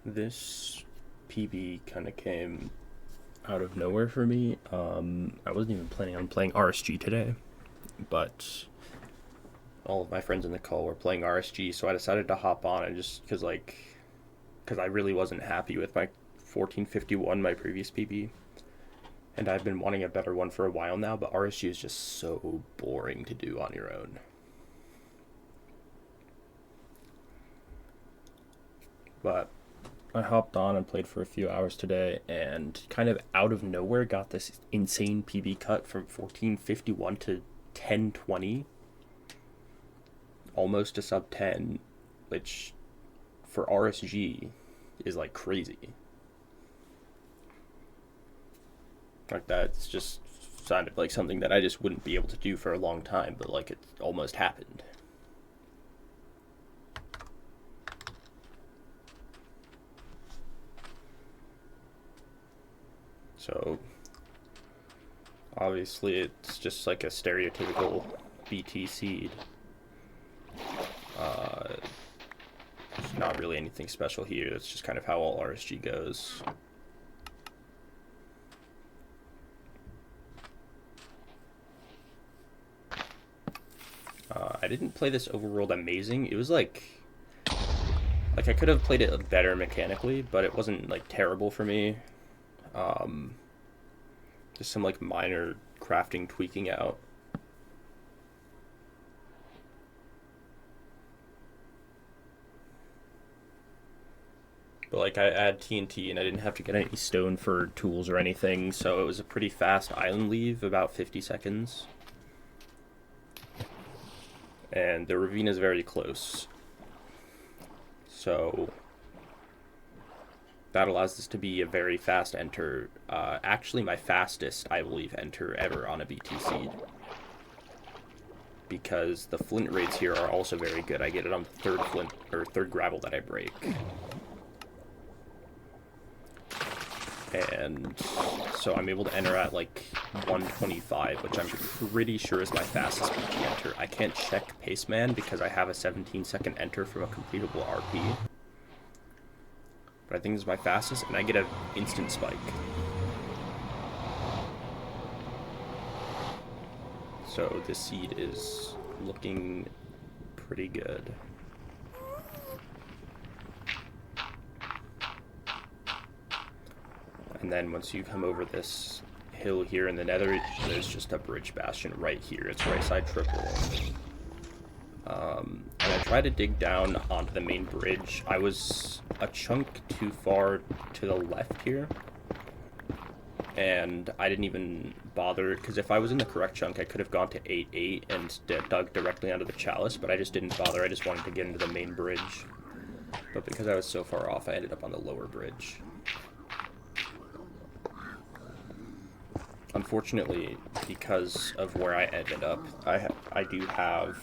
This PB kind of came out of nowhere for me. I wasn't even planning on playing RSG today, but all of my friends in the call were playing RSG, so I decided to hop on and just because I really wasn't happy with my 1451, my previous PB, and I've been wanting a better one for a while now, but RSG is just so boring to do on your own. But I hopped on and played for a few hours today, and kind of out of nowhere got this insane PB cut from 1451 to 1020, almost a sub 10, which for RSG is like crazy. Like that's just sounded like something that I just wouldn't be able to do for a long time, but like it almost happened. So obviously it's just like a stereotypical BT seed. There's not really anything special here. It's just kind of how all RSG goes. I didn't play this overworld amazing. It was like I could have played it better mechanically, but it wasn't like terrible for me. Just some like minor crafting tweaking out. But like I had TNT and I didn't have to get any stone for tools or anything, so it was a pretty fast island leave, about 50 seconds. And the ravine is very close. So that allows this to be a very fast enter. Actually my fastest, I believe, enter ever on a BT seed. Because the flint rates here are also very good. I get it on the third flint or third gravel that I break. And so I'm able to enter at like 125, which I'm pretty sure is my fastest BT enter. I can't check Paceman because I have a 17-second enter from a completable RP. But I think this is my fastest, and I get an instant spike. So this seed is looking pretty good. And then once you come over this hill here in the nether, there's just a bridge bastion right here. It's right side triple. And I tried to dig down onto the main bridge. I was a chunk too far to the left here. And I didn't even bother, because if I was in the correct chunk, I could have gone to 8-8 and dug directly onto the chalice, but I just didn't bother. I just wanted to get into the main bridge. But because I was so far off, I ended up on the lower bridge. Unfortunately, because of where I ended up, I do have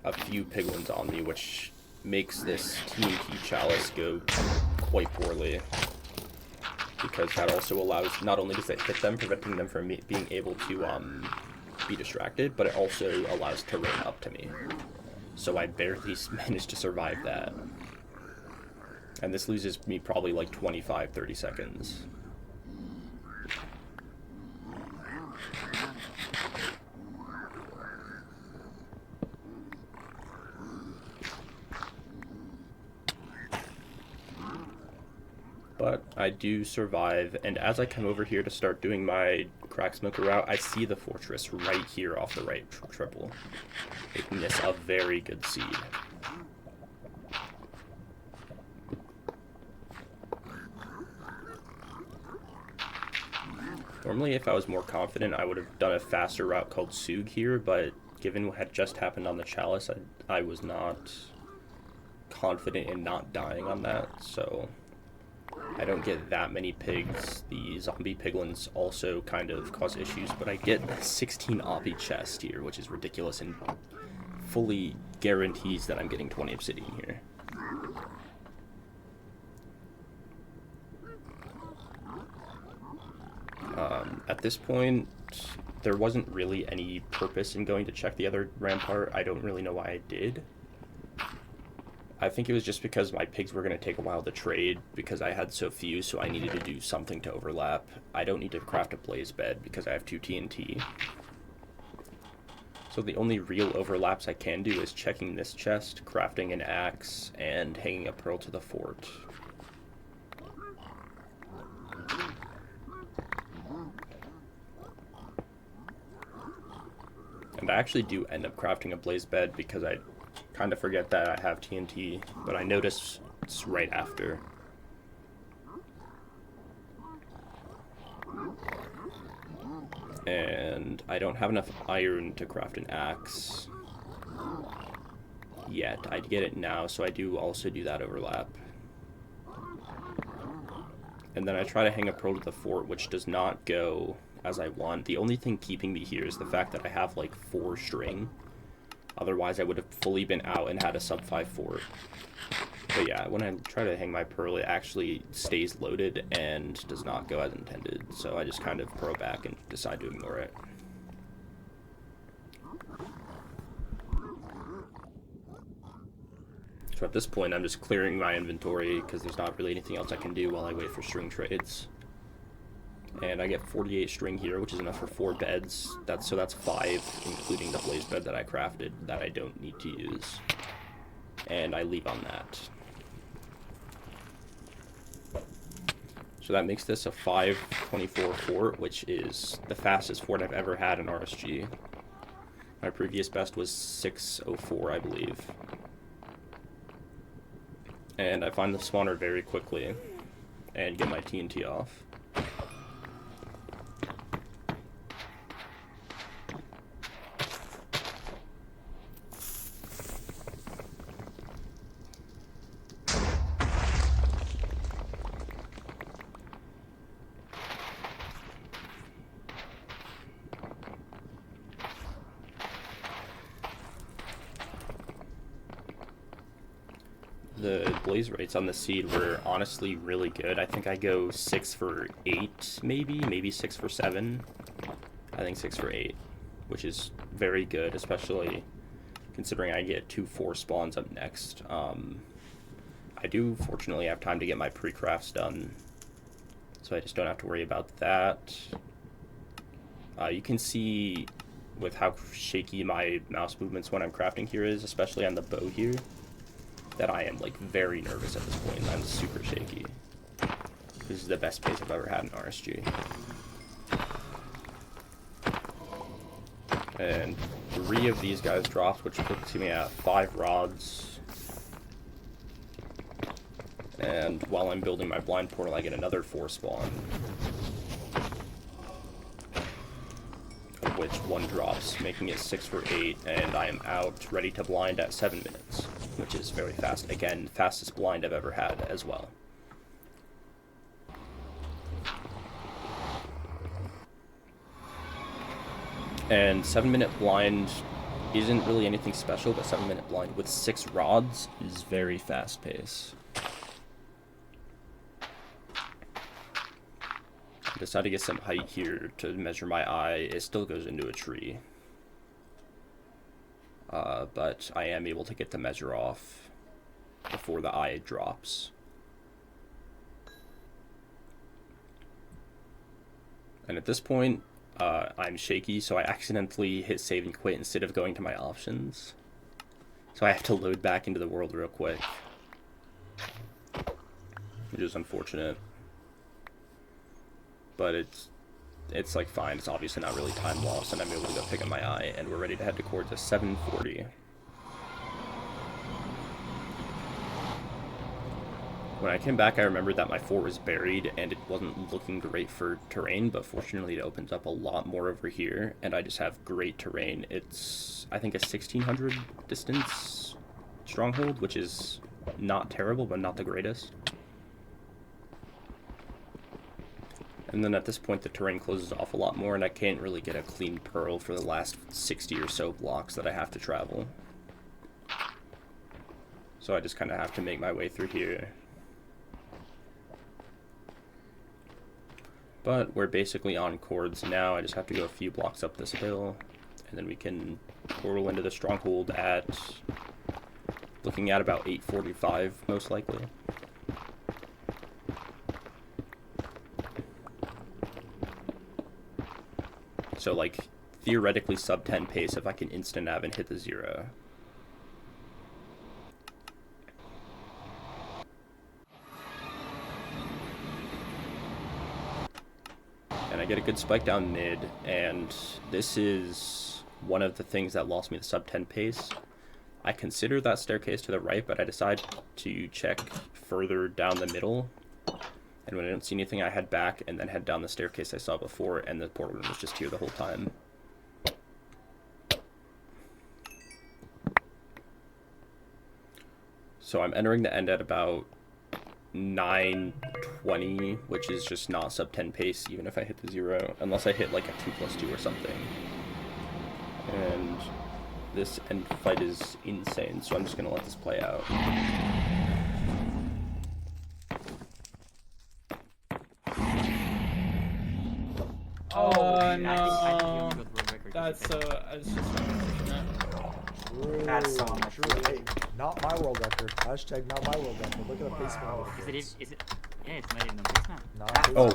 a few piglins on me, which makes this TNT chalice go quite poorly. Because that also allows, not only does it hit them, preventing them from being able to be distracted, but it also allows terrain up to me. So I barely managed to survive that. And this loses me probably like 25-30 seconds. But I do survive, and as I come over here to start doing my crack smoker route, I see the fortress right here off the right triple, making this a very good seed. Normally, if I was more confident, I would have done a faster route called Sug here, but given what had just happened on the chalice, I was not confident in not dying on that, so I don't get that many pigs. The zombie piglins also kind of cause issues, but I get 16 obby chest here, which is ridiculous and fully guarantees that I'm getting 20 obsidian here. At this point, there wasn't really any purpose in going to check the other rampart. I don't really know why I did. I think it was just because my pigs were going to take a while to trade because I had so few, so I needed to do something to overlap. I don't need to craft a blaze bed because I have 2 TNT. So the only real overlaps I can do is checking this chest, crafting an axe, and hanging a pearl to the fort. And I actually do end up crafting a blaze bed because I kind of forget that I have TNT, but I notice it's right after. And I don't have enough iron to craft an axe yet. I'd get it now, so I do also do that overlap. And then I try to hang a pearl to the fort, which does not go as I want. The only thing keeping me here is the fact that I have like 4 string. Otherwise I would have fully been out and had a sub 5 fort. But yeah, when I try to hang my pearl, it actually stays loaded and does not go as intended. So I just kind of pearl back and decide to ignore it. So at this point, I'm just clearing my inventory because there's not really anything else I can do while I wait for string trades. And I get 48 string here, which is enough for 4 beds. So that's 5, including the blaze bed that I crafted that I don't need to use. And I leave on that. So that makes this a 524 fort, which is the fastest fort I've ever had in RSG. My previous best was 604, I believe. And I find the spawner very quickly and get my TNT off. The blaze rates on the seed were honestly really good. I think I go 6 for 8, maybe 6 for 7. I think 6 for 8, which is very good, especially considering I get 2 4 spawns up next. I do fortunately have time to get my pre-crafts done, so I just don't have to worry about that. You can see with how shaky my mouse movements when I'm crafting here is, especially on the bow here, that I am like very nervous at this point. I'm super shaky. This is the best pace I've ever had in RSG. And 3 of these guys dropped, which puts me at 5 rods. And while I'm building my blind portal, I get another 4 spawn, of which 1 drops, making it 6 for 8, and I am out, ready to blind at 7 minutes, which is very fast. Again, fastest blind I've ever had as well. And 7-minute blind isn't really anything special, but 7-minute blind with 6 rods is very fast pace. I decided to get some height here to measure my eye. It still goes into a tree. But I am able to get the measure off before the eye drops. And at this point, I'm shaky, so I accidentally hit save and quit instead of going to my options. So I have to load back into the world real quick, which is unfortunate. But it's like fine. It's obviously not really time loss, and I'm able to go pick up my eye, and we're ready to head towards a 740. When I came back, I remembered that my fort was buried, and it wasn't looking great for terrain, but fortunately it opens up a lot more over here, and I just have great terrain. It's, I think, a 1600 distance stronghold, which is not terrible, but not the greatest. And then at this point, the terrain closes off a lot more, and I can't really get a clean pearl for the last 60 or so blocks that I have to travel. So I just kind of have to make my way through here. But we're basically on cords now. I just have to go a few blocks up this hill, and then we can portal into the stronghold at looking at about 8:45 most likely. So like theoretically sub 10 pace if I can instant nav and hit the 0. And I get a good spike down mid, and this is one of the things that lost me the sub 10 pace. I consider that staircase to the right, but I decide to check further down the middle. And when I don't see anything, I head back and then head down the staircase I saw before, and the portal room was just here the whole time. So I'm entering the end at about 9:20, which is just not sub 10 pace, even if I hit the 0, unless I hit like a 2+2 or something. And this end fight is insane, so I'm just gonna let this play out. Oh no! That's so. It's just unfortunate. That's so much. Hey, not my world record. Hashtag not my world record. Look at the basement. Is it? Yeah, it's not in the basement. Not Oh.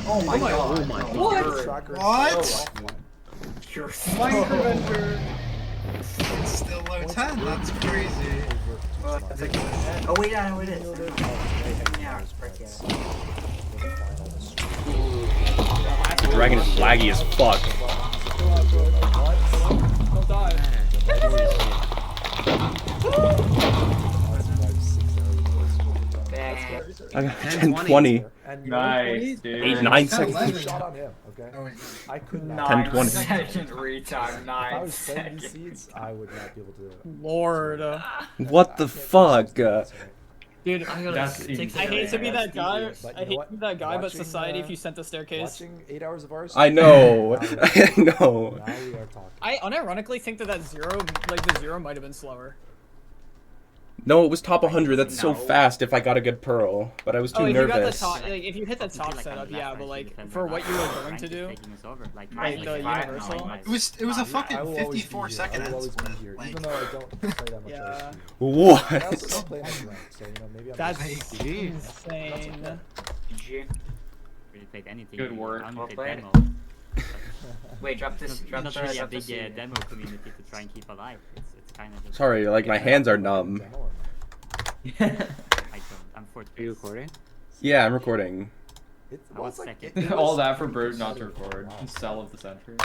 Oh my god. Oh my god. What? You're Mine preventer. It's still low 10, that's crazy. Oh wait, yeah, no, it is. Yeah, it's brick, Dragon is laggy as fuck. Don't die. I got 10:20. Nice, dude. 9 seconds. Shot on him, okay? I could not. 10:20. Second retime, If I 9 was playing these seconds. seeds, I would not be able to. Lord. What the fuck? Dude, That's I hate to be that guy. But I you know hate what? to be that guy, but Watching, society, if you sent the staircase. Watching 8 hours of ours. I know. Now I know. Now we are talking. I unironically think that 0, like the 0 might have been slower. No, it was top 100. That's so No. fast if I got a good pearl. But I was too Oh, if you got the nervous. top, like, if you hit the top setup, yeah, but like for what you were going to do, like the universal. It was a I fucking will always be 54 here. second I will end always be split. here, Like, even though I don't play that much Yeah. RSG. I What? also don't play much rank, so you know maybe I'm That's just- insane. GG. Really played anything. Good work. I only Well played played. demo. Wait, drop this. Drop Not the. really a Drop big this. demo community to try and keep alive. It's kind of just. Sorry, like my hands are numb. Demo or not? I don't. I'm 4th. Are you recording? Yeah, I'm recording. It's, I was it's like, second. it All was- that for Bird not to record. Wow. Cell of the century.